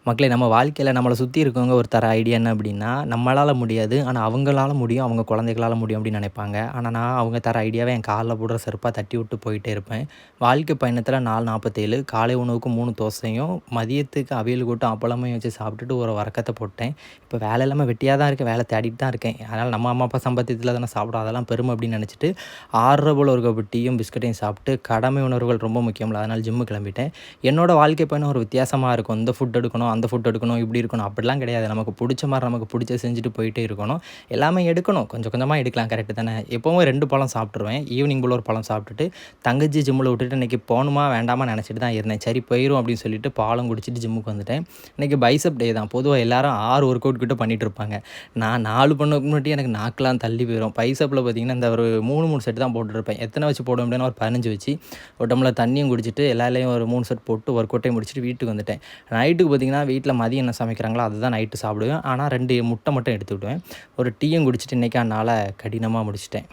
மக்களே நம்ம வாழ்க்கையில நம்மள சுத்தி இருக்கவங்க ஒரு தர ஐடியா என்ன அப்படின்னா, நம்மளால முடியாது. ஆனா அவங்களால முடியும். அவங்க குழந்தைகளால முடியும் அப்படின்னு நினைப்பாங்க. ஆனா நான் அவங்க தர ஐடியாவ என் கால்ல போடுற செருப்பா தட்டி விட்டு போயிட்டே இருப்பேன். வாழ்க்கை பயணத்தில 4:47 காலை உணவுக்கு 3 தோசையும், மதியத்துக்கு அவியல் கூட்டும் அப்பளமையும் வச்சு சாப்பிட்டுட்டு ஒரு வழக்கத்த போட்டேன். இப்போ வேலை இல்லாம வெட்டியா தான் இருக்கேன். வேலை தேடிட்டு தான் இருக்கேன். அதனால நம்ம அம்மா, அப்பா சம்பாத்தியத்தில தானே சாப்பிடுறோம். அதெல்லாம் பெருமை அப்படின்னு நினச்சிட்டு 6:30 போல ஒரு கப் டீயும், பிஸ்கட்டையும் சாப்பிட்டு கடமை உணர்வுகள் ரொம்ப முக்கியம்ல. அதனால ஜிம்முக்கு கிளம்பிட்டேன். என்னோட வாழ்க்கை பயணம் ஒரு வித்தியாசமா இருக்கும். இந்த ஃபுட் எடுக்கணும், அந்த ஃபுட் எடுக்கணும், இப்படி இருக்கணும் அப்படிலாம் கிடையாது. நமக்கு புடிச்ச மாரி நமக்கு புடிச்சத செஞ்சுட்டு போயிட்டே இருக்கணும். எல்லாமே எடுக்கணும். கொஞ்சம் கொஞ்சமா எடுக்கலாம் கரெக்ட்டு தானே. எப்பவும் 2 பழம் சாப்பிட்டுருவேன். ஈவினிங் போல ஒரு பழம் சாப்பிட்டுட்டு, தங்கச்சி ஜிம்மில விட்டுட்டு இன்னைக்கு போணுமா வேண்டாமா நினச்சிட்டு தான் இருந்தேன். சரி போயிரும் அப்படின்னு சொல்லிட்டு பாலும் குடிச்சிட்டு ஜிம்முக்கு வந்துட்டேன். இன்னைக்கு பைசெப் டே தான். பொதுவா எல்லாரும் 6 ஒர்க் அவுட் கிட்ட பண்ணிட்டு இருப்பாங்க. நான் 4 பண்ணதுக்கு முன்னாடி எனக்கு நாக்குலாம் தள்ளி போயிரும். பைசெப்ல பார்த்தீங்கன்னா, இந்த ஒரு 3 செட் தான் போட்டுருப்பேன். எத்தனை வச்சு போடுவேன் அப்படின்னா ஒரு 15 வச்சு, ஒரு டம்ளர் தண்ணியும் குடிச்சிட்டு எல்லாத்துலயும் ஒரு 3 செட் போட்டு ஒர்க் அவுட்டையும் முடிச்சுட்டு வீட்டுக்கு வந்துட்டேன். நைட்டுக்கு பார்த்தீங்கன்னா, வீட்ல மதியம் என்ன சமைக்கிறாங்களோ அதுதான் நைட்டு சாப்பிடுவேன். ஆனா 2 முட்டை மட்டும் எடுத்துக்கிடுவேன். ஒரு டீயும் குடிச்சிட்டு இன்னைக்கான நாள கடினமா முடிச்சுட்டேன்.